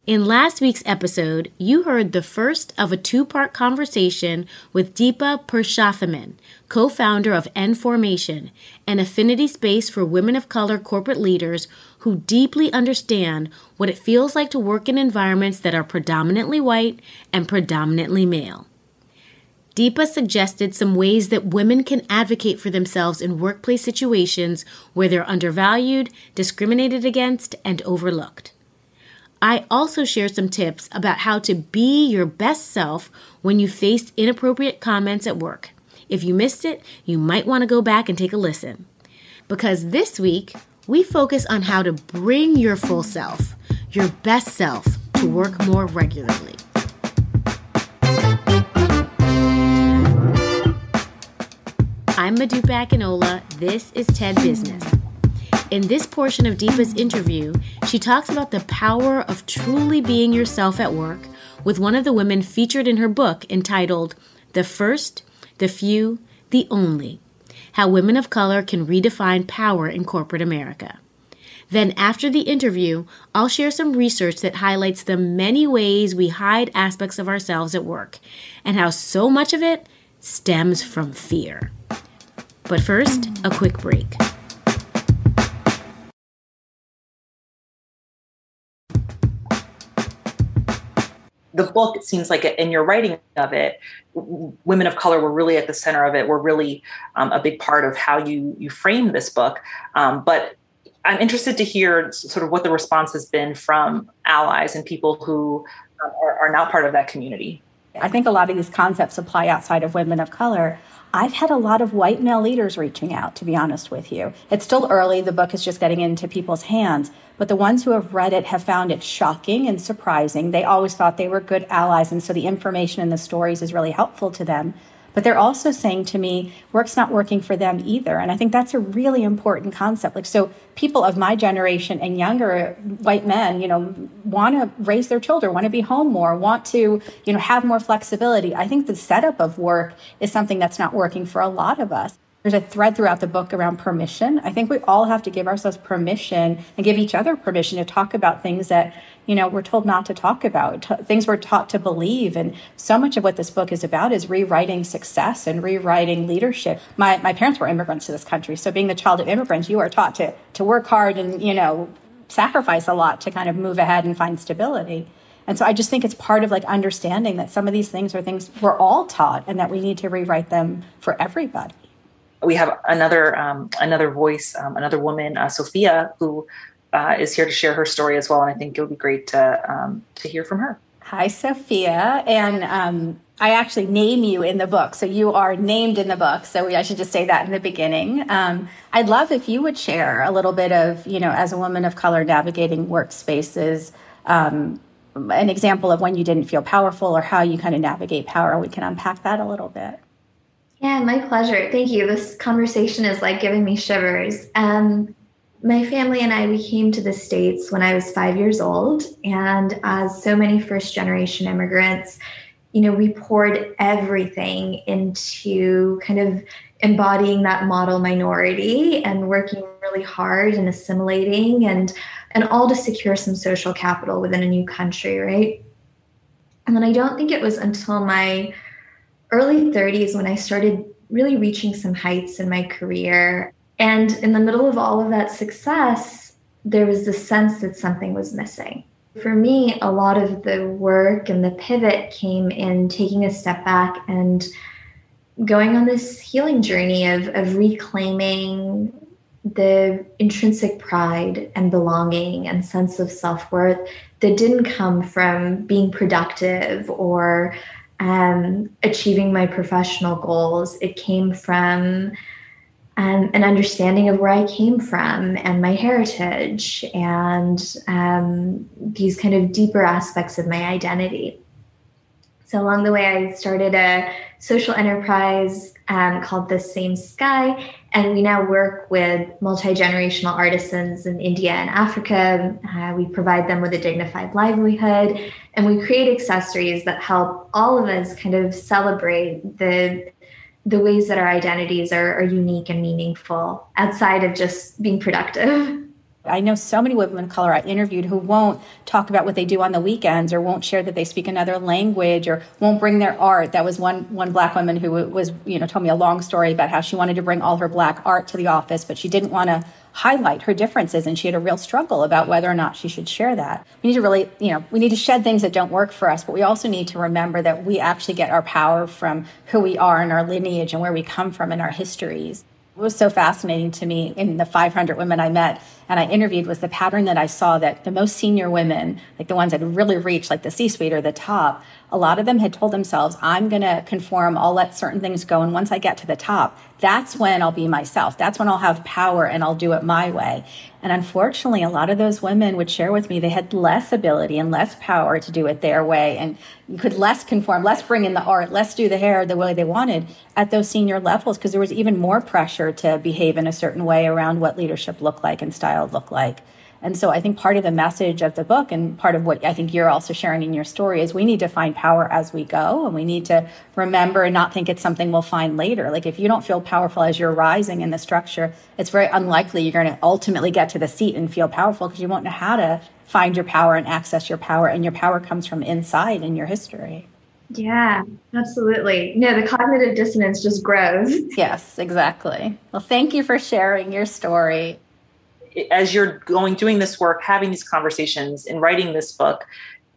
In last week's episode, you heard the first of a two-part conversation with Deepa Purushothaman, co-founder of N Formation, an affinity space for women of color corporate leaders who deeply understand what it feels like to work in environments that are predominantly white and predominantly male. Deepa suggested some ways that women can advocate for themselves in workplace situations where they're undervalued, discriminated against, and overlooked. I also share some tips about how to be your best self when you face inappropriate comments at work. If you missed it, you might want to go back and take a listen. Because this week, we focus on how to bring your full self, your best self, to work more regularly. I'm Modupe. This is TED Business. In this portion of Deepa's interview, she talks about the power of truly being yourself at work with one of the women featured in her book entitled The First, the Few, the Only: How Women of Color Can Redefine Power in Corporate America. Then after the interview, I'll share some research that highlights the many ways we hide aspects of ourselves at work and how so much of it stems from fear. But first, a quick break. The book, it seems like in your writing of it, women of color were really at the center of it, were really a big part of how you frame this book. But I'm interested to hear sort of what the response has been from allies and people who are now part of that community. I think a lot of these concepts apply outside of women of color. I've had a lot of white male leaders reaching out, to be honest with you. It's still early. The book is just getting into people's hands. But the ones who have read it have found it shocking and surprising. They always thought they were good allies. And so the information in the stories is really helpful to them. But they're also saying to me, work's not working for them either. And I think that's a really important concept. So people of my generation and younger white men, want to raise their children, want to be home more, want to, have more flexibility. I think the setup of work is something that's not working for a lot of us. There's a thread throughout the book around permission. I think we all have to give ourselves permission and give each other permission to talk about things that, we're told not to talk about, things we're taught to believe. And so much of what this book is about is rewriting success and rewriting leadership. My parents were immigrants to this country. So being the child of immigrants, you are taught to work hard and, sacrifice a lot to kind of move ahead and find stability. And so I just think it's part of understanding that some of these things are things we're all taught and that we need to rewrite them for everybody. We have another voice, another woman, Sophia, who is here to share her story as well. And I think it would be great to hear from her. Hi, Sophia. And I actually name you in the book. So you are named in the book. So I should just say that in the beginning. I'd love if you would share a little bit of, as a woman of color navigating workspaces, an example of when you didn't feel powerful or how you kind of navigate power. We can unpack that a little bit. Yeah, my pleasure. Thank you. This conversation is giving me shivers. My family and we came to the States when I was 5 years old. And as so many first-generation immigrants, we poured everything into kind of embodying that model minority and working really hard and assimilating and all to secure some social capital within a new country, right? And then I don't think it was until my early 30s when I started really reaching some heights in my career. And in the middle of all of that success, there was this sense that something was missing. For me, a lot of the work and the pivot came in taking a step back and going on this healing journey of reclaiming the intrinsic pride and belonging and sense of self-worth that didn't come from being productive or achieving my professional goals. It came from an understanding of where I came from and my heritage and these kind of deeper aspects of my identity. So along the way, I started a social enterprise called The Same Sky, and we now work with multi-generational artisans in India and Africa. We provide them with a dignified livelihood, and we create accessories that help all of us kind of celebrate the ways that our identities are unique and meaningful outside of just being productive. I know so many women of color I interviewed who won't talk about what they do on the weekends or won't share that they speak another language or won't bring their art. That was one Black woman who was, told me a long story about how she wanted to bring all her Black art to the office, but she didn't want to highlight her differences, and she had a real struggle about whether or not she should share that. We need to really, we need to shed things that don't work for us, but we also need to remember that we actually get our power from who we are and our lineage and where we come from in our histories. What was so fascinating to me in the 500 women I met and I interviewed was the pattern that I saw that the most senior women, like the ones that had really reached like the C-suite or the top, a lot of them had told themselves, I'm going to conform, I'll let certain things go. And once I get to the top, that's when I'll be myself. That's when I'll have power and I'll do it my way. And unfortunately, a lot of those women would share with me they had less ability and less power to do it their way. And you could less conform, less bring in the art, less do the hair the way they wanted at those senior levels, because there was even more pressure to behave in a certain way around what leadership looked like and style looked like. And so I think part of the message of the book and part of what I think you're also sharing in your story is we need to find power as we go, and we need to remember and not think it's something we'll find later. Like if you don't feel powerful as you're rising in the structure, it's very unlikely you're going to ultimately get to the seat and feel powerful because you won't know how to find your power and access your power. And your power comes from inside in your history. Yeah, absolutely. No, the cognitive dissonance just grows. Yes, exactly. Well, thank you for sharing your story. As you're doing this work, having these conversations and writing this book,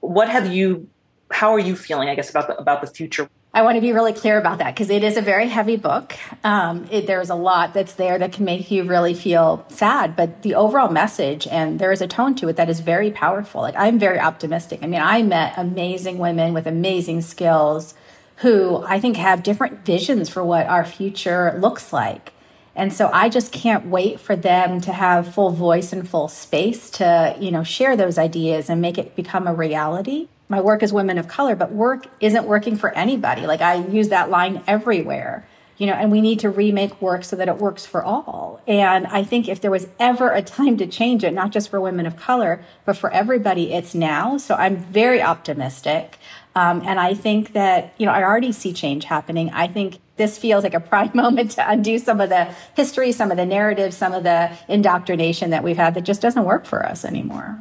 how are you feeling, I guess, about the future? I want to be really clear about that because it is a very heavy book. There's a lot that's there that can make you really feel sad, but the overall message, and there is a tone to it that is very powerful. Like I'm very optimistic. I mean, I met amazing women with amazing skills who I think have different visions for what our future looks like. And so I just can't wait for them to have full voice and full space to, share those ideas and make it become a reality. My work is women of color, but work isn't working for anybody. Like I use that line everywhere, and we need to remake work so that it works for all. And I think if there was ever a time to change it, not just for women of color, but for everybody, it's now. So I'm very optimistic. And I think that, I already see change happening. I think this feels like a prime moment to undo some of the history, some of the narratives, some of the indoctrination that we've had that just doesn't work for us anymore.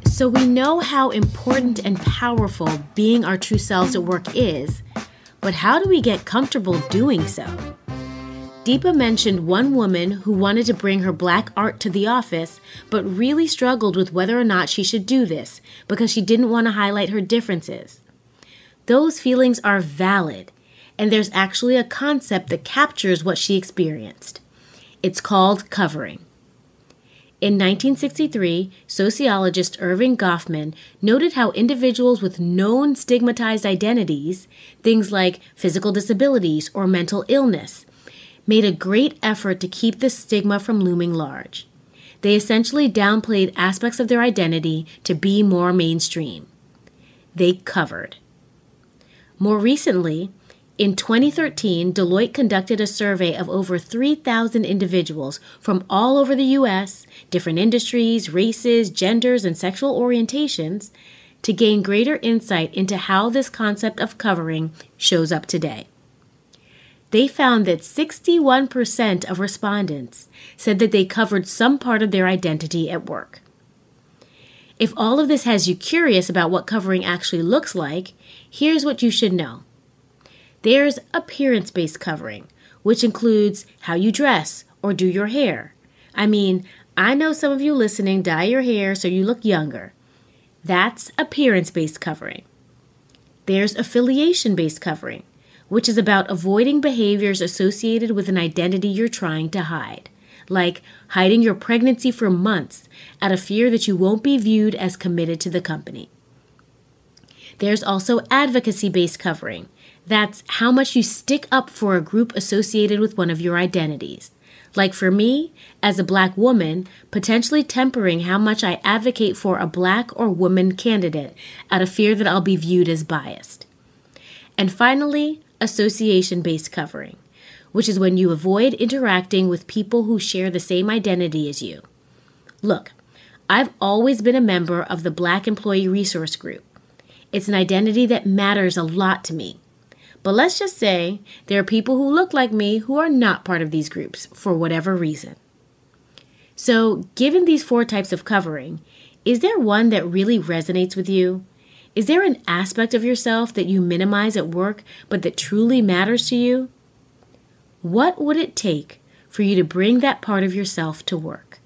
So we know how important and powerful being our true selves at work is, but how do we get comfortable doing so? Deepa mentioned one woman who wanted to bring her Black art to the office, but really struggled with whether or not she should do this because she didn't want to highlight her differences. Those feelings are valid, and there's actually a concept that captures what she experienced. It's called covering. In 1963, sociologist Irving Goffman noted how individuals with known stigmatized identities, things like physical disabilities or mental illness, made a great effort to keep the stigma from looming large. They essentially downplayed aspects of their identity to be more mainstream. They covered. More recently, in 2013, Deloitte conducted a survey of over 3,000 individuals from all over the U.S., different industries, races, genders, and sexual orientations to gain greater insight into how this concept of covering shows up today. They found that 61% of respondents said that they covered some part of their identity at work. If all of this has you curious about what covering actually looks like, here's what you should know. There's appearance-based covering, which includes how you dress or do your hair. I mean, I know some of you listening dye your hair so you look younger. That's appearance-based covering. There's affiliation-based covering, which is about avoiding behaviors associated with an identity you're trying to hide, like hiding your pregnancy for months out of fear that you won't be viewed as committed to the company. There's also advocacy-based covering. That's how much you stick up for a group associated with one of your identities. Like for me, as a Black woman, potentially tempering how much I advocate for a Black or woman candidate out of fear that I'll be viewed as biased. And finally, association-based covering, which is when you avoid interacting with people who share the same identity as you. Look, I've always been a member of the Black Employee Resource Group. It's an identity that matters a lot to me. But let's just say there are people who look like me who are not part of these groups for whatever reason. So, given these 4 types of covering, is there one that really resonates with you? Is there an aspect of yourself that you minimize at work but that truly matters to you? What would it take for you to bring that part of yourself to work?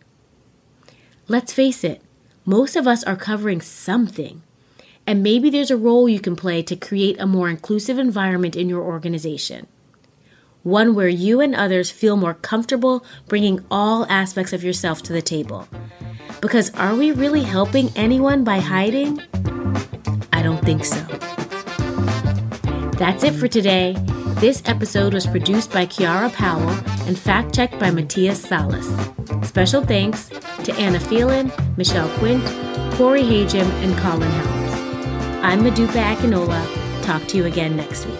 Let's face it, most of us are covering something. And maybe there's a role you can play to create a more inclusive environment in your organization. One where you and others feel more comfortable bringing all aspects of yourself to the table. Because are we really helping anyone by hiding? I don't think so. That's it for today. This episode was produced by Kiara Powell and fact-checked by Matthias Salas. Special thanks to Anna Phelan, Michelle Quint, Corey Hagem, and Colin Helms. I'm Modupe Akinola. Talk to you again next week.